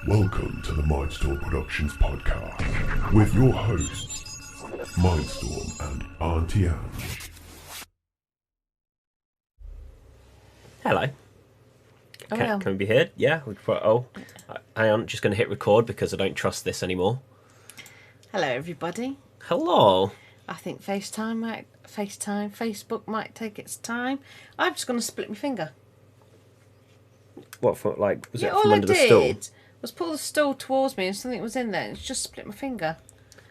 Welcome to the Mindstorm Productions podcast with your hosts, Mindstorm and Auntie Ange. Hello. Can we be heard? Yeah. I am just going to hit record because I don't trust this anymore. Hello, everybody. Hello. I think Facebook might take its time. I'm just going to split my finger. What for? Like, was it all from I under the stool? did was pull the stool towards me and something was in there. It's just split my finger.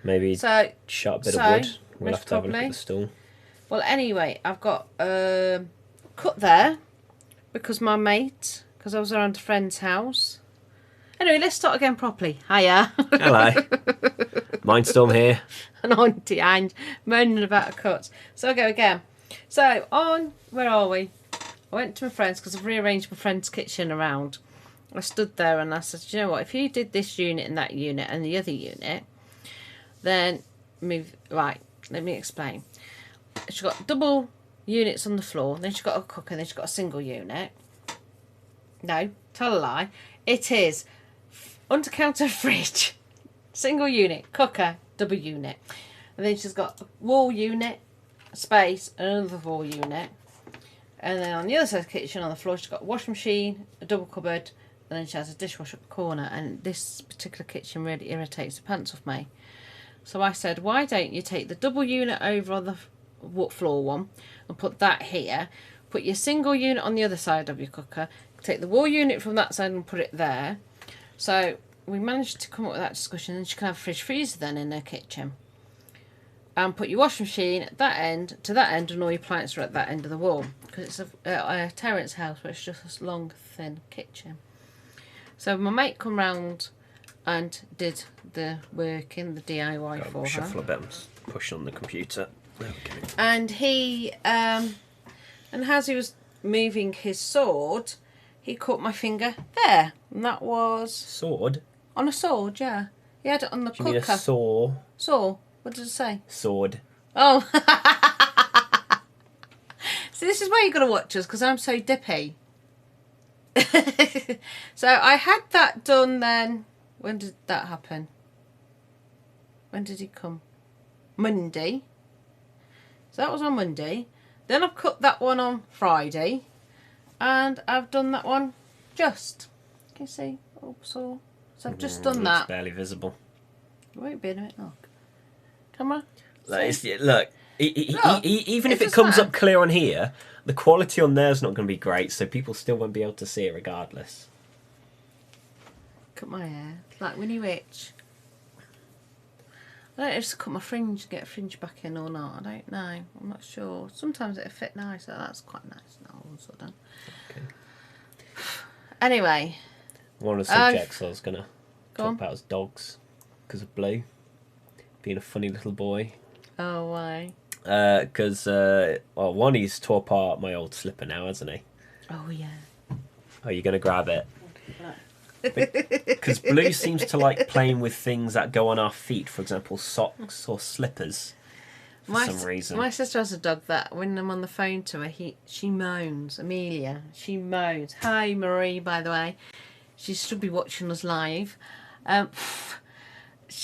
Maybe So, shut a bit of wood. We'll most have to have a look at probably. the stool. Well, anyway, I've got cut there because I was around a friend's house. Anyway, let's start again properly. Hiya. Hello. Mindstorm here. And Auntie Ange moaning about a cut. So I'll go again. So where are we? I went to my friend's because I've rearranged my friend's kitchen around. I stood there and I said, you know what, if you did this unit and that unit and the other unit, then move, right, let me explain. She's got double units on the floor, then she's got a cooker, then she's got a single unit. No, tell a lie. It is under counter fridge, single unit, cooker, double unit. And then she's got a wall unit, space, another wall unit. And then on the other side of the kitchen, on the floor, she's got a washing machine, a double cupboard, and then she has a dishwasher at the corner. And this particular kitchen really irritates the pants off me. So I said, why don't you take the double unit over on the floor one and put that here, put your single unit on the other side of your cooker, take the wall unit from that side and put it there. So we managed to come up with that discussion, and she can have a fridge freezer then in her kitchen. And put your washing machine at that end, to that end, and all your appliances are at that end of the wall. Because it's a terrace house, but it's just a long, thin kitchen. So my mate come round and did the work in the DIY for her. Shuffle a bit. I'm pushing on the computer. Okay. And he, and as he was moving his sword, he caught my finger there. And that was... Sword? On a sword, yeah. He had it on the Do you cooker. mean a saw? Saw? What did it say? Sword. Oh. See, this is why you got to watch us, because I'm so dippy. So I had that done then. When did that happen? When did he come? Monday. So that was on Monday. Then I've cut that one on Friday. And I've done that one just. Can you see? Oh, so I've just done that. It's barely visible. It won't be in a minute. Look. Come on. Look, even if it comes up clear on here, the quality on there is not going to be great, so people still won't be able to see it regardless. Cut my hair. Like Winnie Witch. I don't know if to cut my fringe, get a fringe back in or not. I don't know. I'm not sure. Sometimes it'll fit nice. So that's quite nice now all of a sudden. Okay. Anyway. One of the subjects I was going to talk on. about was dogs, because of Blue being a funny little boy. Oh, why? Because, one, he's tore apart my old slipper now, hasn't he? Oh, yeah. Oh, you're going to grab it? Because Blue seems to like playing with things that go on our feet, for example, socks or slippers, for some reason. My sister has a dog that when I'm on the phone to her, she moans. Amelia, she moans. Hi, Marie, by the way. She should be watching us live.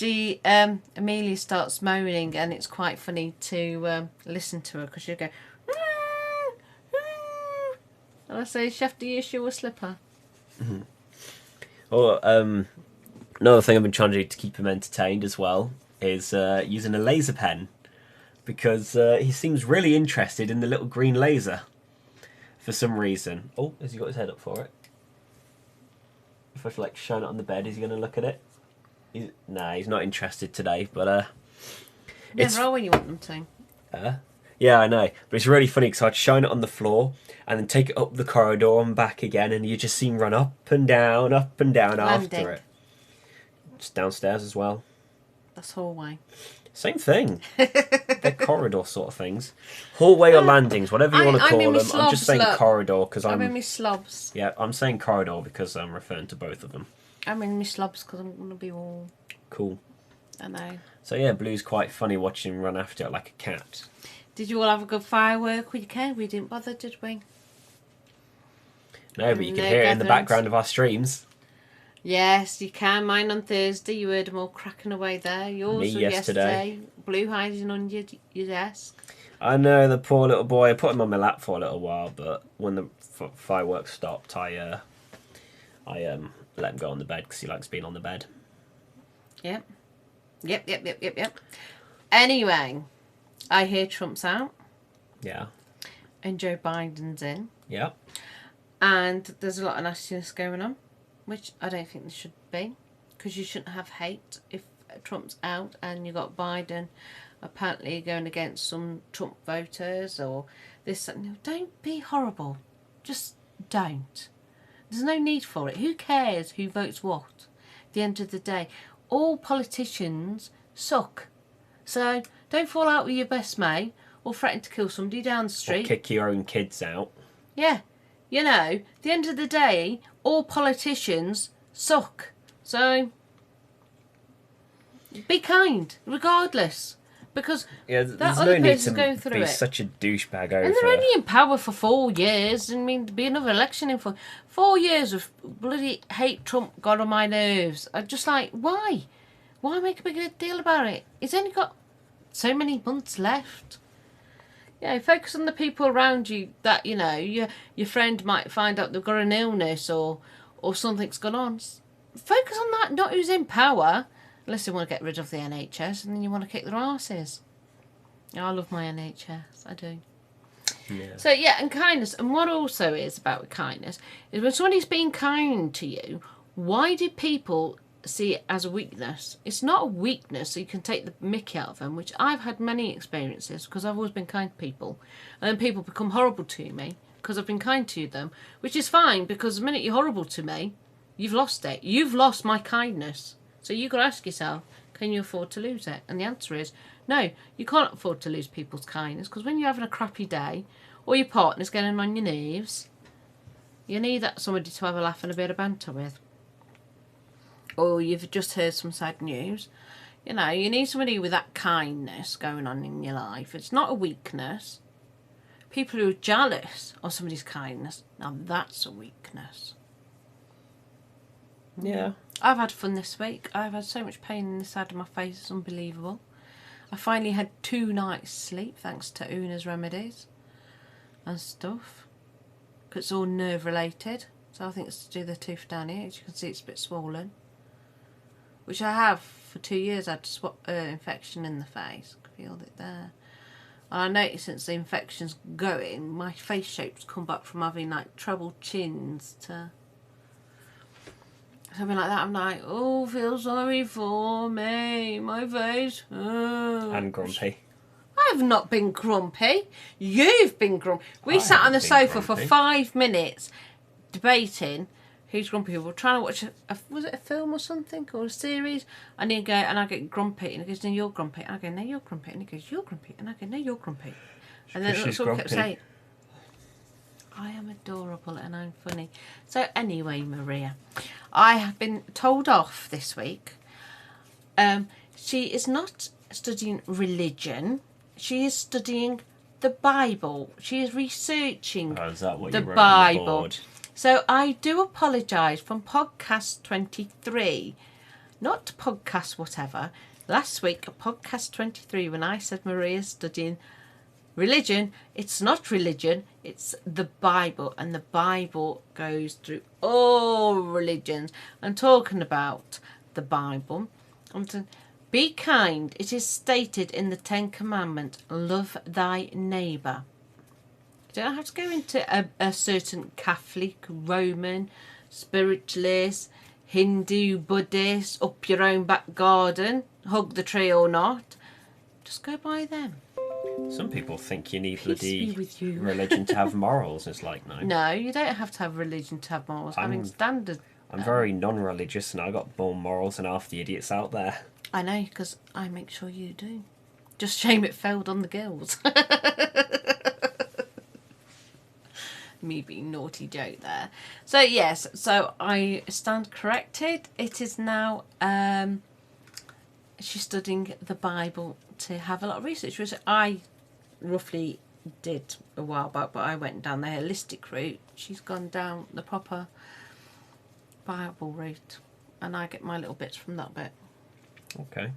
Amelia starts moaning, and it's quite funny to listen to her because she'll go, and I say, she have to use your slipper. Mm-hmm. Well, another thing I've been trying to do to keep him entertained as well is using a laser pen, because he seems really interested in the little green laser for some reason. Oh, has he got his head up for it? If I like shine it on the bed, is he going to look at it? He's not interested today, but Never are when you want them to. Yeah, I know, but it's really funny because I'd shine it on the floor and then take it up the corridor and back again, and you just see him run up and down Landing. after it. Just downstairs as well. That's hallway. Same thing. They're corridor sort of things. Hallway or landings, whatever you want to call them. I'm just saying corridor because I'm in my slobs. Yeah, I'm saying corridor because I'm referring to both of them. I'm in my slobs because I'm going to be all... Cool. I know. So yeah, Blue's quite funny watching him run after it like a cat. Did you all have a good firework weekend? We didn't bother, did we? No, but you can hear it in the background of our streams. Yes, you can. Mine on Thursday. You heard them all cracking away there. Yours Me was yesterday. Blue hiding on your desk. I know, the poor little boy. I put him on my lap for a little while, but when the fireworks stopped, I let him go on the bed because he likes being on the bed. Yep. Anyway, I hear Trump's out Yeah. and Joe Biden's in. Yeah. And there's a lot of nastiness going on, which I don't think there should be, because you shouldn't have hate if Trump's out and you got Biden apparently going against some Trump voters or this. Don't be horrible. Just don't. There's no need for it. Who cares who votes what? At the end of the day, all politicians suck. So don't fall out with your best mate or threaten to kill somebody down the street. Or kick your own kids out. Yeah. You know, at the end of the day, all politicians suck. So be kind, regardless. Because there's that no other need person's to going through be it. such a douchebag over. And they're only in power for 4 years. I mean, there'll be another election in 4 years of bloody hate Trump got on my nerves. I'm just like, why? Why make a big deal about it? He's only got so many months left. Yeah, focus on the people around you that, you know, your friend might find out they've got an illness or something's gone on. Focus on that, not who's in power. Unless they want to get rid of the NHS and then you want to kick their arses. I love my NHS, I do. Yeah. So, yeah, and kindness. And what also is about kindness is when somebody's being kind to you, why do people see it as a weakness? It's not a weakness, so you can take the mickey out of them, which I've had many experiences because I've always been kind to people. And then people become horrible to me because I've been kind to them, which is fine because the minute you're horrible to me, you've lost it. You've lost my kindness. So you've got to ask yourself, can you afford to lose it? And the answer is, no, you can't afford to lose people's kindness because when you're having a crappy day or your partner's getting on your nerves, you need somebody to have a laugh and a bit of banter with. Or you've just heard some sad news. You know, you need somebody with that kindness going on in your life. It's not a weakness. People who are jealous of somebody's kindness, now that's a weakness. Yeah. I've had fun this week. I've had so much pain in the side of my face. It's unbelievable. I finally had 2 nights sleep thanks to Una's remedies and stuff. Because it's all nerve related. So I think it's to do the tooth down here. As you can see, it's a bit swollen. Which I have for 2 years. I had infection in the face. I feel it there. And I noticed since the infection's going, my face shape's come back from having like treble chins to something like that. I'm like, oh, feel sorry for me, my face. Oh. And grumpy. I've not been grumpy. You've been grumpy. We I sat on the haven't been sofa for grumpy. 5 minutes debating who's grumpy. We were trying to watch, was it a film or something, or a series? And he'd go, and I get grumpy, and he goes, no, you're grumpy. And I go, no, you're grumpy. And he goes, you're grumpy. And I go, no, you're grumpy. And then that's all I kept saying. I am adorable and I'm funny. So anyway, Maria, I have been told off this week. She is not studying religion. She is studying the Bible. She is researching Is that what the you wrote on the Bible. board? So I do apologise from podcast 23, not podcast whatever. Last week, podcast 23, when I said Maria's studying religion, it's not religion, it's the Bible, and the Bible goes through all religions. I'm talking about the Bible. I'm saying, be kind. It is stated in the 10 Commandments, love thy neighbour. You don't have to go into a certain Catholic, Roman, spiritualist, Hindu, Buddhist, up your own back garden, hug the tree or not. Just go by them. Some people think you need Peace be bloody with you. religion to have morals. It's like, no. No, you don't have to have religion to have morals. Having standard. I'm very non-religious and I got more morals than half the idiots out there. I know, because I make sure you do. Just shame it failed on the girls. Me being naughty joke there. So yes, so I stand corrected. It is now she's studying the Bible to have a lot of research, which I roughly did a while back, but I went down the holistic route. She's gone down the proper Bible route. and I get my little bits from that bit. Okay.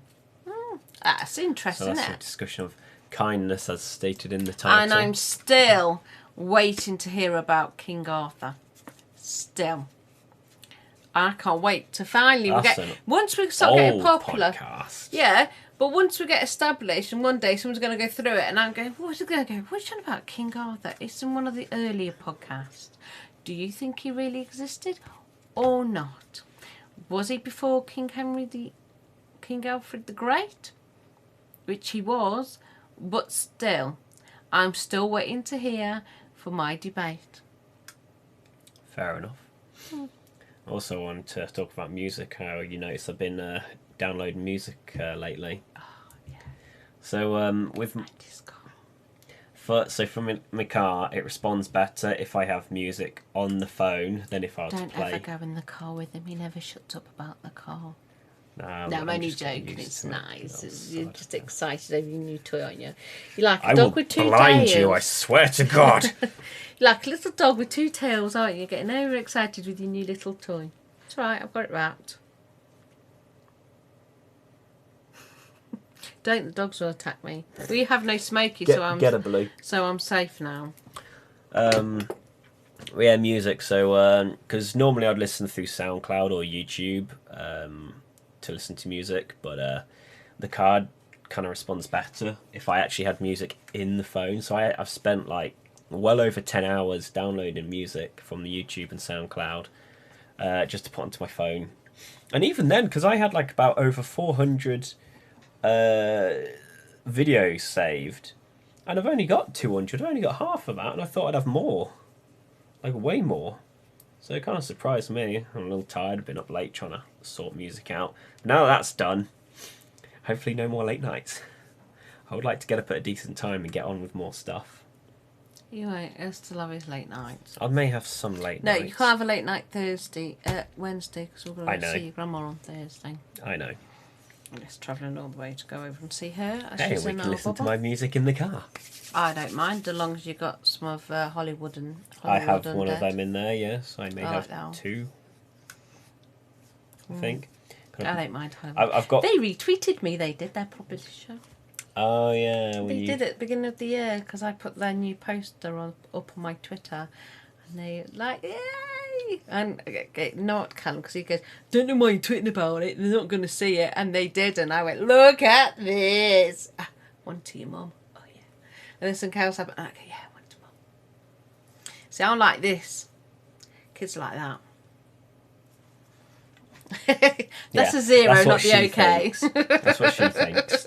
That's interesting, So that's isn't a it? discussion of kindness as stated in the title. And I'm still waiting to hear about King Arthur. Still. I can't wait to finally once we start getting popular. Podcast. Yeah, but once we get established and one day someone's going to go through it and I'm going, what's it going to go? What's it about King Arthur? It's in one of the earlier podcasts. Do you think he really existed or not? Was he before King Alfred the Great? Which he was, but still, I'm still waiting to hear for my debate. Fair enough. Also wanted to talk about music. How you notice I've been downloading music lately. Oh, yeah. So with from my car, it responds better if I have music on the phone than if I was to play. Don't ever go in the car with him. He never shuts up about the car. No, I'm only just getting joking. used It's to it. nice. No, You're just excited over your new toy, aren't you? You're like a I dog will with two blind tails. you, I swear to God. You're like a little dog with two tails, aren't you? Getting overexcited with your new little toy. It's all right. I've got it wrapped. Don't, the dogs will attack me. We have no smoky, Get a blue. So I'm safe now. Yeah, music. So, because normally I'd listen through SoundCloud or YouTube to listen to music, but the card kind of responds better if I actually had music in the phone. So I've spent like well over 10 hours downloading music from the YouTube and SoundCloud just to put onto my phone. And even then, because I had like about over 400 videos saved, and I've only got 200. I've only got half of that, and I thought I'd have more. Like, way more. So it kind of surprised me. I'm a little tired. I've been up late trying to sort music out. Now that's done, hopefully no more late nights. I would like to get up at a decent time and get on with more stuff. You won't. I still have his late nights. I may have some late nights. No, you can't have a late night Wednesday, because we're going to see your grandma on Thursday. I know. I'm just travelling all the way to go over and see her. Hey, we can listen to my music in the car. I don't mind, as long as you got some of Hollywood and I have Undead. one of them in there, yes. I may have like two, I think. I don't mind Hollywood. I've got... They retweeted me, they did, their publisher. Oh, yeah. They did it at the beginning of the year, because I put their new poster up on my Twitter, and they like, yay! And not Callum, because he goes, don't know why you're tweeting about it, they're not going to see it, and they did, and I went, look at this! One to your mum. Oh, yeah. And then some cows happened, and I go, yeah, one to mum. See, I'm like this. Kids are like that. That's a zero, that's not the okay. That's what she thinks.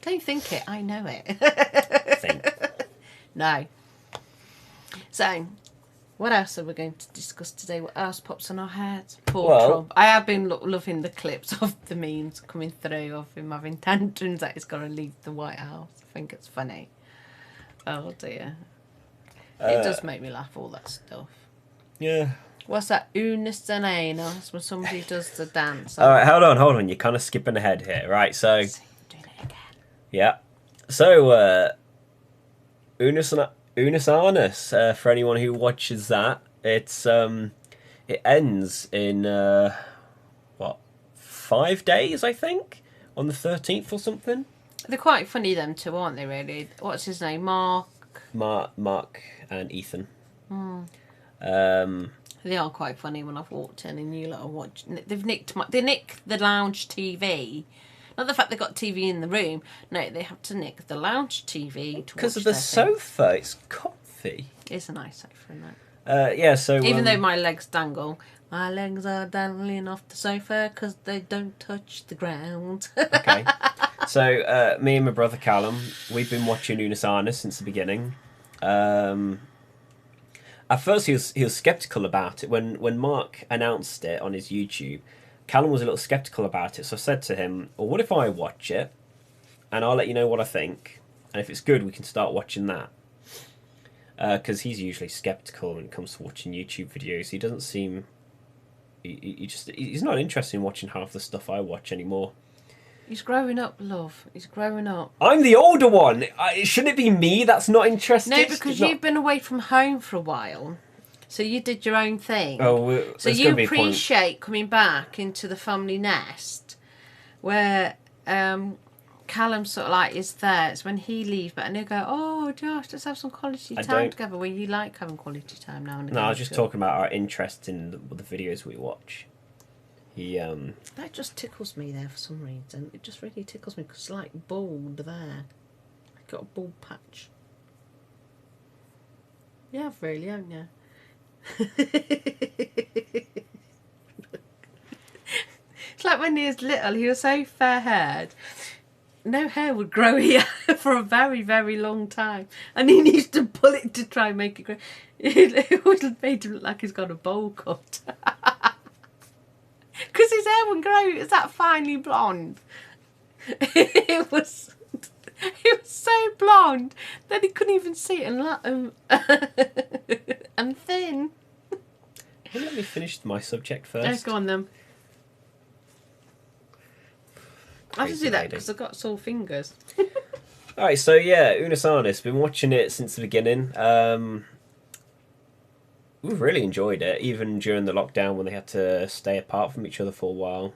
Don't think it, I know it. Think. No. So, what else are we going to discuss today? What else pops on our heads? Poor Trump. I have been loving the clips of the memes coming through of him having tantrums that he's got to leave the White House. I think it's funny. Oh dear. It does make me laugh, all that stuff. Yeah. What's that? Unus Annus, when somebody does the dance. All right, hold on. You're kind of skipping ahead here. Right, so... Doing it again. Yeah. So, Unus Annus, for anyone who watches that, it's it ends in 5 days, I think, on the 13th or something. They're quite funny, them two, aren't they? Really? What's his name? Mark and Ethan. They are quite funny when I've walked in and you lot are watching. They nicked the lounge TV. Not the fact they got TV in the room. No, they have to nick the lounge TV to because watch of the their thing. sofa. It's comfy. It's a nice sofa, isn't it? Yeah. So even though my legs dangle, my legs are dangling off the sofa because they don't touch the ground. Okay. So me and my brother Callum, we've been watching Unus Annus since the beginning. At first, he was skeptical about it when Mark announced it on his YouTube. Callum was a little skeptical about it, so I said to him, well, what if I watch it, and I'll let you know what I think, and if it's good, we can start watching that. Because he's usually skeptical when it comes to watching YouTube videos. He doesn't seem... He's not interested in watching half the stuff I watch anymore. He's growing up, love. He's growing up. I'm the older one. Shouldn't it be me that's not interested? No, because you've been away from home for a while. So you did your own thing. Oh, so you appreciate coming back into the family nest where Callum sort of like is there. It's when he leaves, but and he'll go, "Oh, Josh, let's have some quality time together." Where you like having quality time now and again. No, I was just talking about our interest in the videos we watch. That just tickles me there for some reason. It just really tickles me because it's like bald there. I've got a bald patch. Yeah, I've really, haven't you? It's like when he was little, he was so fair-haired. No hair would grow here for a very, very long time. And he needs to pull it to try and make it grow. It always made him look like he's got a bowl cut. Because his hair wouldn't grow. It was that finely blonde. It was so blonde that he couldn't even see it and thin. Well, let me finish my subject first. Yeah, go on then. I have to do that because I've got sore fingers. Alright, so yeah, Unus Annus. Been watching it since the beginning. We've really enjoyed it, even during the lockdown when they had to stay apart from each other for a while.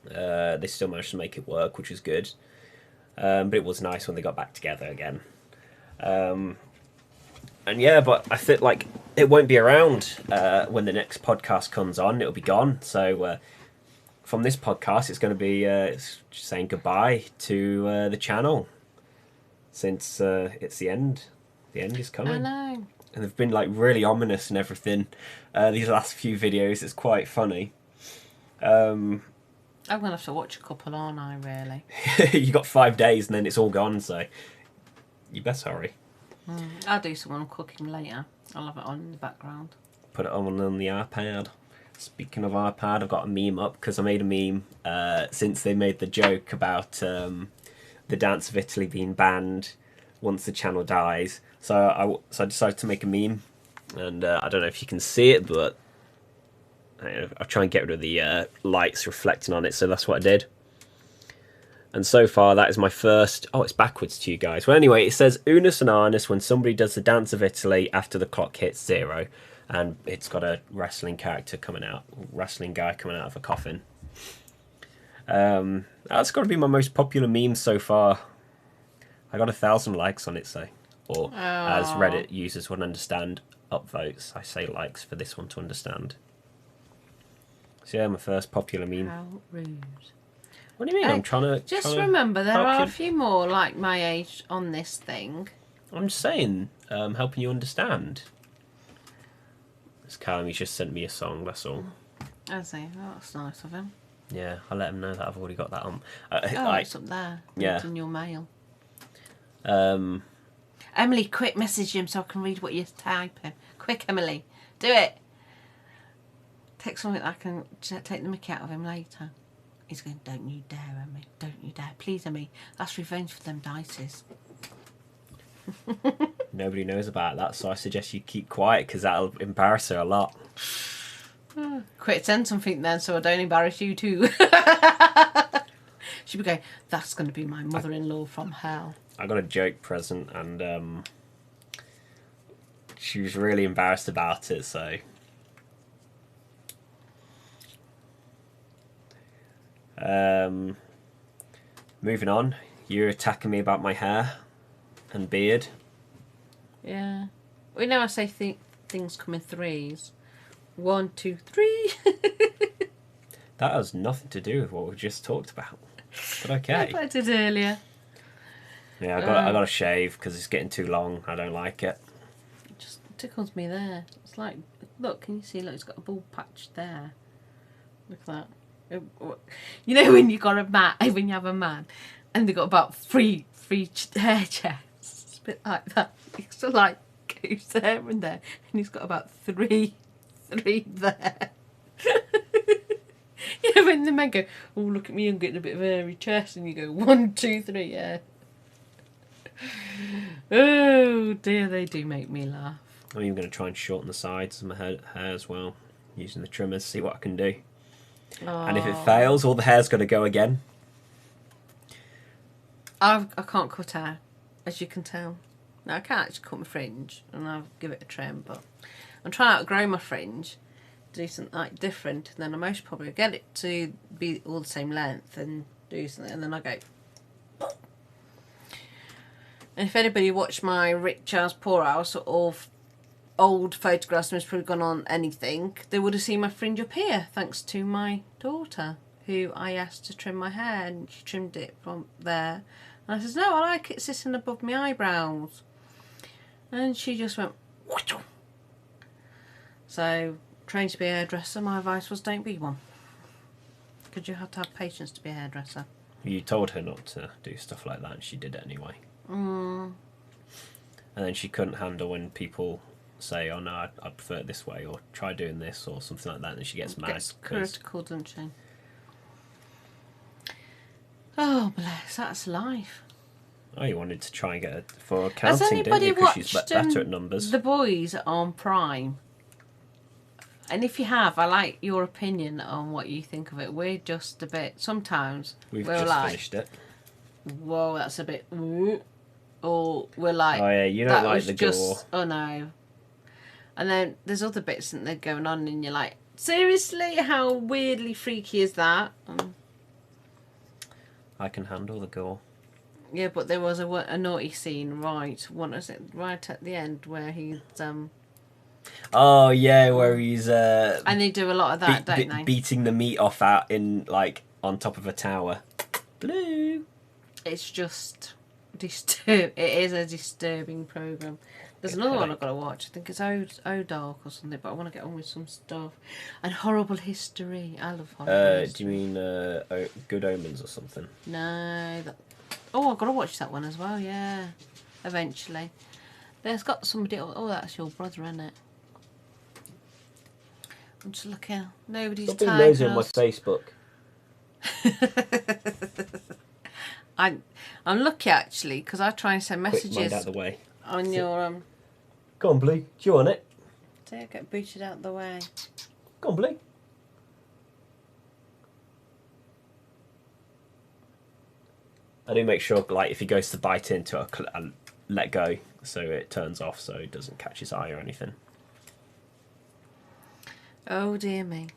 They still managed to make it work, which was good. But it was nice when they got back together again. And yeah, but I feel like it won't be around when the next podcast comes on. It'll be gone. So from this podcast, it's going to be saying goodbye to the channel, since it's the end. The end is coming. I know. And they've been like really ominous and everything. These last few videos, it's quite funny. I'm gonna have to watch a couple, aren't I? Really? You got 5 days and then it's all gone. So you best hurry. I'll do some when I'm cooking later. I'll have it on in the background. Put it on the iPad. Speaking of iPad, I've got a meme up because I made a meme since they made the joke about the Dance of Italy being banned once the channel dies. So I decided to make a meme, and I don't know if you can see it, but I'll try and get rid of the lights reflecting on it, so that's what I did. And so far, that is my first... Oh, it's backwards to you guys. Well, anyway, it says Unus Annus when somebody does the Dance of Italy after the clock hits 0. And it's got a wrestling character coming out, wrestling guy coming out of a coffin. That's got to be my most popular meme so far. I got 1,000 likes on it, so... Or, as Reddit users would understand, upvotes. I say likes for this one to understand. So yeah, my first popular meme. How rude. What do you mean? I'm trying to... Just remember, there are a few more like my age on this thing. I'm just saying, helping you understand. This Callum, he's just sent me a song, that's all. I see. Oh, that's nice of him. Yeah, I'll let him know that I've already got that on. It's up there. Yeah. It's in your mail. Emily, quick message him so I can read what you're typing. Quick, Emily. Do it. Take something that I can take the mickey out of him later. He's going, don't you dare, Emily. Don't you dare. Please, Emily. That's revenge for them dices. Nobody knows about that, so I suggest you keep quiet because that'll embarrass her a lot. Quick, send something then so I don't embarrass you too. She'll be going, that's going to be my mother-in-law from hell. I got a joke present and she was really embarrassed about it, so... Moving on, you're attacking me about my hair and beard. Yeah. We know I say things come in threes. 1, 2, 3. That has nothing to do with what we just talked about. But okay. I did earlier. Yeah, I got to shave because it's getting too long. I don't like it. It just tickles me there. It's like, look, can you see? Look, it's got a bald patch there. Look at that. You know when you got when you have a man, and they got about three hair checks. It's a bit like that. It's sort of like goes there and there, and he's got about three there. You know when the men go, oh look at me, I'm getting a bit of a hairy chest, and you go 1, 2, 3, yeah. Oh dear, they do make me laugh. I'm even going to try and shorten the sides of my hair as well, using the trimmers, see what I can do. Aww. And if it fails, all the hair's got to go again. I can't cut hair, as you can tell. Now I can't actually cut my fringe, and I'll give it a trim, but I'm trying to outgrow my fringe, do something like different, and then I most probably get it to be all the same length and do something, and then I go. And if anybody watched my Rich House Poor House or old photographs and has probably gone on anything, they would have seen my fringe up here, thanks to my daughter, who I asked to trim my hair, and she trimmed it from there. And I says, no, I like it sitting above my eyebrows. And she just went, whoosh. So, trained to be a hairdresser, my advice was don't be one. Because you have to have patience to be a hairdresser. You told her not to do stuff like that, and she did it anyway. And then she couldn't handle when people say, oh no, I prefer it this way, or try doing this, or something like that, and then she gets mad. Gets critical, doesn't she? Oh, bless, that's life. Oh, you wanted to try and get her for accounting, didn't you? Because she's better at numbers. The Boys on Prime. And if you have, I like your opinion on what you think of it. We're just a bit, sometimes We've we're just like, finished it. whoa, that's a bit, or we're like, oh yeah, you don't like the gore. Oh no. And then there's other bits that they're going on, and you're like, seriously, how weirdly freaky is that? I can handle the gore. Yeah, but there was a naughty scene, right? What is it? Right at the end where he's Oh yeah, where he's and they do a lot of that, don't they? Beating the meat off out in like on top of a tower. Blue. It's just It is a disturbing program. There's another one I've got to watch. I think it's O Dark or something, but I want to get on with some stuff. And Horrible History. I love horrible history. Do you mean Good Omens or something? No. Oh, I've got to watch that one as well, yeah. Eventually. There's got somebody... Oh, that's your brother, isn't it? I'm just looking. Nobody's tagged us. Nosy on my Facebook. I'm lucky, actually, because I try and send messages... Quick, mind out the way. On your... Go on, Blue. Do you want it? So get booted out the way. Go on, Blue. I do make sure, like, if he goes to bite into it, I let go so it turns off so it doesn't catch his eye or anything. Oh, dear me.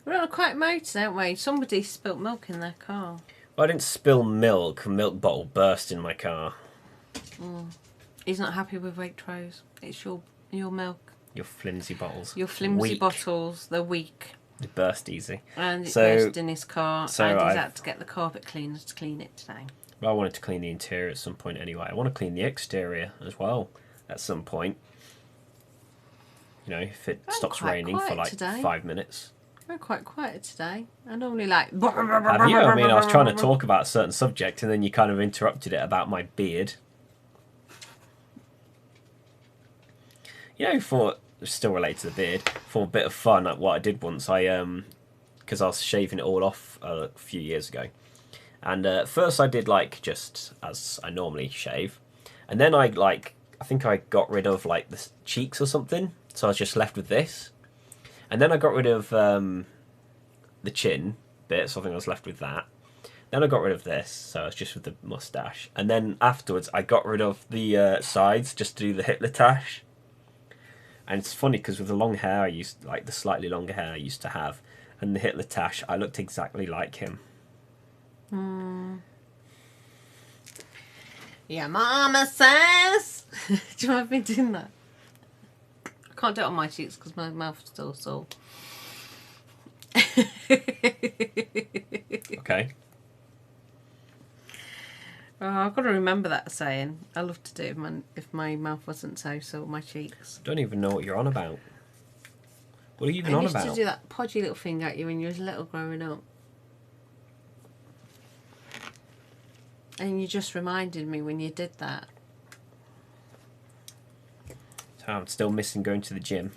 We're on a quiet motor, aren't we? Somebody spilt milk in their car. Well, I didn't spill milk. A milk bottle burst in my car. He's not happy with Waitrose. It's your milk. Your flimsy bottles. Your flimsy bottles. They're weak. They burst easy. And it burst in his car. So and he's had to get the carpet cleaners to clean it today. Well, I wanted to clean the interior at some point anyway. I want to clean the exterior as well at some point. You know, if it stops raining for like today. 5 minutes. We're quite quiet today. I normally like... Have you? I mean, I was trying to talk about a certain subject and then you kind of interrupted it about my beard. You know, for still related to the beard, for a bit of fun, what I did once, because I was shaving it all off a few years ago, and first I did like just as I normally shave, and then I think I got rid of like the cheeks or something, so I was just left with this, and then I got rid of the chin bit, so I think I was left with that. Then I got rid of this, so I was just with the mustache, and then afterwards I got rid of the sides just to do the Hitler tash. And it's funny because with the long hair the slightly longer hair I used to have, and the Hitler tash, I looked exactly like him. Yeah, Mama says. Do you want me doing that? I can't do it on my cheeks because my mouth's still sore. Okay. Oh, I've got to remember that saying. I love to do it if my mouth wasn't so sore, my cheeks. I don't even know what you're on about. What are you even on about? I used to do that podgy little thing at you when you was little growing up. And you just reminded me when you did that. So I'm still missing going to the gym.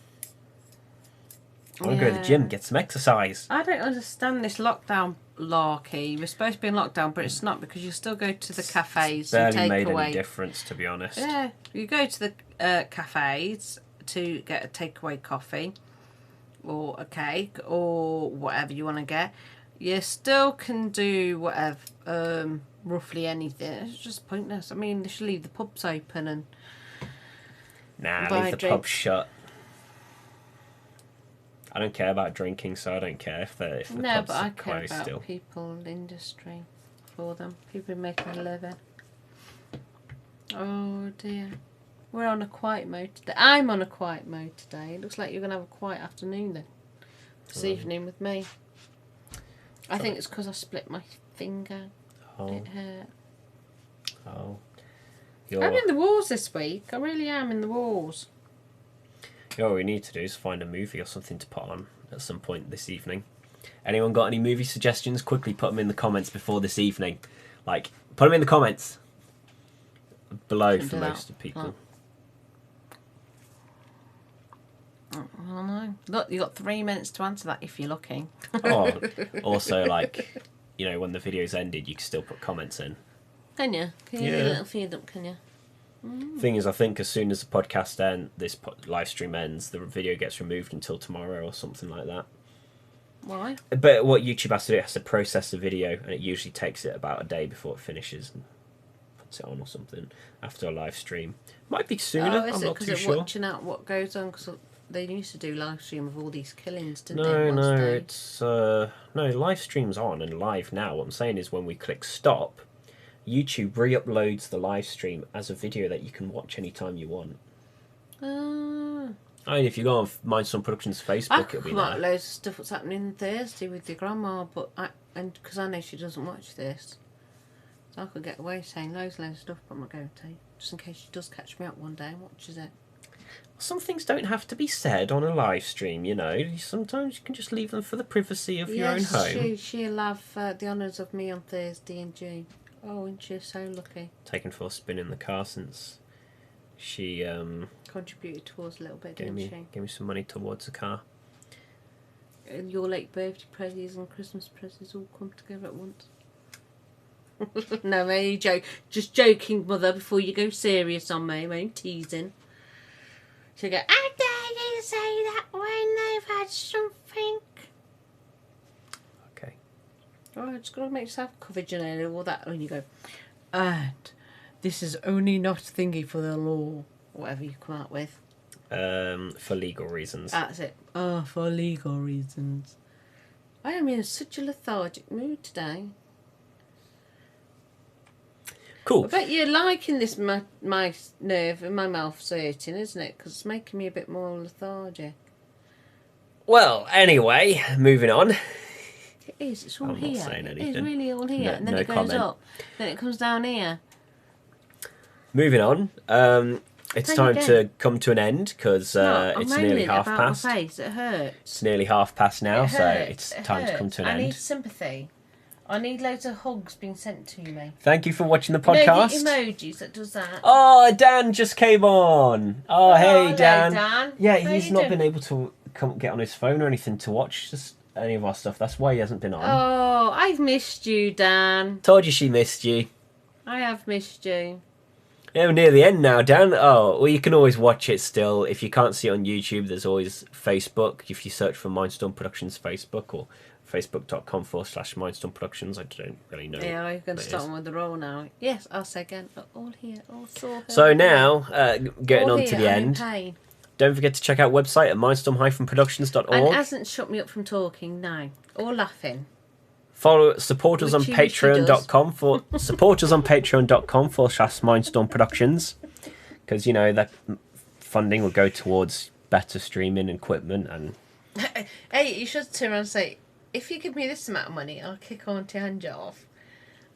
I want to go to the gym, get some exercise. I don't understand this lockdown larky. We're supposed to be in lockdown, but it's not because you still go to the cafes and take away. Barely made any difference, to be honest. Yeah, you go to the cafes to get a takeaway coffee or a cake or whatever you want to get. You still can do whatever, roughly anything. It's just pointless. I mean, they should leave the pubs open and leave the pub shut. I don't care about drinking, so I don't care if the No, pubs but I are care closed about still. people, industry, for them. People making a living. Oh dear. We're on a quiet mode today. I'm on a quiet mode today. It looks like you're going to have a quiet afternoon then. This evening with me. I think it's because I split my finger. Oh. It hurt. Oh. I'm in the wars this week. I really am in the wars. What we need to do is find a movie or something to put on at some point this evening. Anyone got any movie suggestions? Quickly put them in the comments before this evening. Like, put them in the comments below for most of people. I don't know. Look, you got 3 minutes to answer that if you're looking. Oh, also, like, you know, when the video's ended, you can still put comments in. Can you? Can you do a little feed up, can you? Thing is, I think as soon as the podcast ends, this live stream ends, the video gets removed until tomorrow or something like that. Why? But what YouTube has to do, it has to process the video, and it usually takes it about a day before it finishes and puts it on or something after a live stream. Might be sooner, Oh, is I'm it not because too they're sure. watching out what goes on? Because they used to do live stream of all these killings, didn't No, they? no, Day? it's no, live stream's on and live now. What I'm saying is when we click stop, YouTube re-uploads the live stream as a video that you can watch anytime you want. I mean, if you go on Mindstorm Productions Facebook, it'll be come out there. loads of stuff what's happening Thursday with your grandma, but because I know she doesn't watch this, so I could get away saying loads of stuff, but I'm not going to, just in case she does catch me up one day and watches it. Some things don't have to be said on a live stream, you know. Sometimes you can just leave them for the privacy of your own home. She'll have the honours of me on Thursday in June. Oh, isn't she so lucky? Taken for a spin in the car since she Contributed towards a little bit, gave didn't she? me some money towards the car. And your late birthday presents and Christmas presents all come together at once. No, mate, joke. Just joking, mother, before you go serious on me. I'm teasing. She'll go, how dare you say that when they've had something? Okay. Oh, just got to make yourself covered, you know, all that. And you go, and this is only not thingy for the law. Whatever you come out with. For legal reasons. That's it. Oh, for legal reasons. I am in such a lethargic mood today. Cool. I bet you're liking this, my nerve in my mouth hurting, isn't it? Because it's making me a bit more lethargic. Well, anyway, moving on. It is. It's all I'm not here. saying It anything. is really all here. No- and then no it goes comment. up. Then it comes down here. Moving on. It's Say time again. to come to an end because I'm it's nearly moaning half about past. my face. It hurts. It's nearly half past now, It so hurts. it's It time to come hurts. to an I end. need sympathy. I need loads of hugs being sent to me. Thank you for watching the You know podcast. the emojis that does that. Oh, Dan just came on. Oh, hey, hello, Dan. Dan. Yeah, How he's you not doing? been able to get on his phone or anything to watch just any of our stuff. That's why he hasn't been on. Oh, I've missed you, Dan. Told you she missed you. I have missed you. Yeah, we're near the end now, Dan. Oh, well, you can always watch it still. If you can't see it on YouTube, there's always Facebook. If you search for Mindstorm Productions Facebook or facebook.com/Mindstorm Productions, I don't really know. Yeah, I'm going what to it start is. on with the roll now. Yes, I'll say again. All here, all saw her. So now, getting All on to here, the I'm in end. pain. Don't forget to check out website at mindstorm-productions.org. And it hasn't shut me up from talking now. Or laughing. Follow support us on Which usually patreon.com for support us on patreon.com/Mindstorm Productions, because you know that funding will go towards better streaming equipment and Hey, you should turn around and say, if you give me this amount of money, I'll kick Auntie Ange off.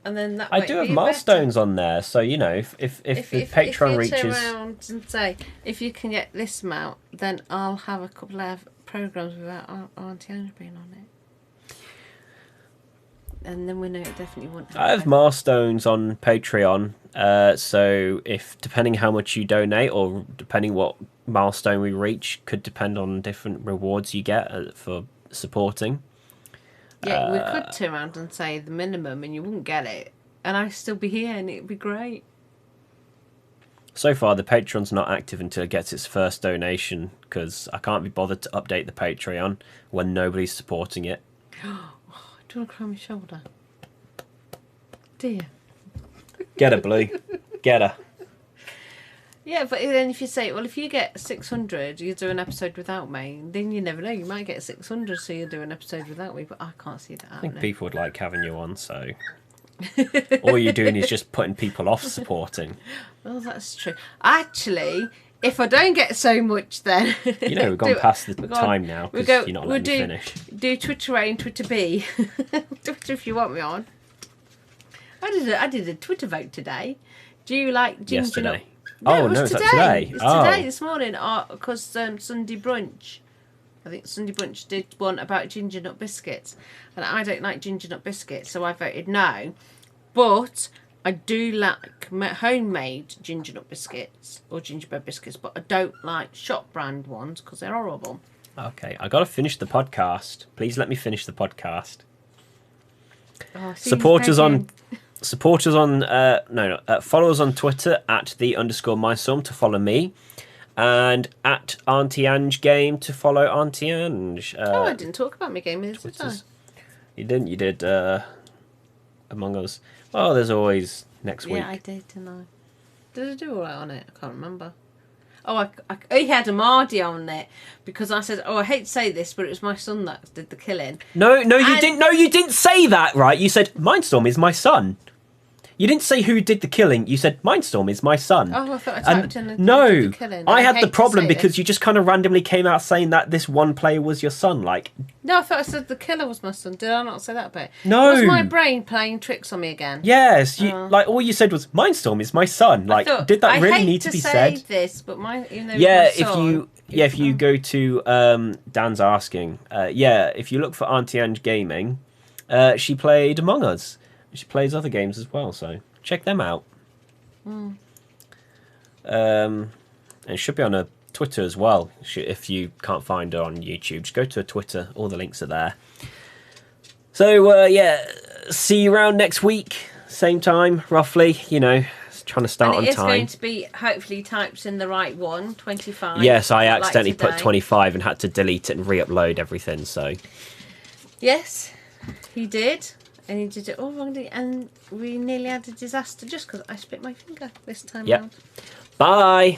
And then that I might do have be milestones on there, so you know if Patreon if you reaches. turn around and say, if you can get this amount, then I'll have a couple of programs without Auntie Ange being on it. And then we know it definitely won't happen. I have milestones on Patreon, so if depending how much you donate or depending what milestone we reach, could depend on different rewards you get for supporting. Yeah, we could turn around and say the minimum and you wouldn't get it. And I'd still be here and it'd be great. So far, the Patreon's not active until it gets its first donation, because I can't be bothered to update the Patreon when nobody's supporting it. Do you want to cry on my shoulder? Dear. Get her, Blue. Get her. Yeah, but then if you say, well, if you get 600, you do an episode without me, then you never know. You might get 600, so you do an episode without me, but I can't see that happening. I think people would like having you on, so... All you're doing is just putting people off supporting. Well, that's true. Actually, if I don't get so much, then... You know, we've gone past the time now, because you're not letting me finish. Do Twitter A and Twitter B. Twitter if you want me on. I did a Twitter vote today. Do you like ginger Yesterday. nut? No, it was today. It was today, Oh. this morning, because Sunday brunch. I think Sunday brunch did one about ginger nut biscuits, and I don't like ginger nut biscuits, so I voted no. But I do like homemade ginger nut biscuits or gingerbread biscuits, but I don't like shop brand ones because they're horrible. Okay, I got to finish the podcast. Please let me finish the podcast. Oh, Supporters on follow us on Twitter at @the_Mindstorm to follow me, and at Auntie Ange Game to follow Auntie Ange. I didn't talk about my game, did I? You didn't. You did Among Us. Well, there's always next week. Yeah, I did, didn't I? Did I do all right on it? I can't remember. Oh, he had a Mardy on it because I said, "Oh, I hate to say this, but it was my son that did the killing." No, you didn't. No, you didn't say that. Right? You said Mindstorm is my son. You didn't say who did the killing. You said Mindstorm is my son. Oh, I thought I typed in the no, killing. I had the problem because you just kind of randomly came out saying that this one player was your son. Like, no, I thought I said the killer was my son. Did I not say that bit? No. Was my brain playing tricks on me again? Yes, like all you said was Mindstorm is my son. Like, did that really need to be said? I hate to say this, but even though my son, if you go to Dan's asking, if you look for Auntie Ange Gaming, she played Among Us. She plays other games as well, so check them out. And it should be on her Twitter as well. If you can't find her on YouTube, just go to her Twitter. All the links are there. So, see you around next week. Same time, roughly. You know, trying to start on time. It's going to be, hopefully, typed in the right one, 25. Yes, I accidentally put 25 and had to delete it and re-upload everything, so... Yes, he did. And he did it all wrongly, and we nearly had a disaster just because I split my finger this time round. Bye.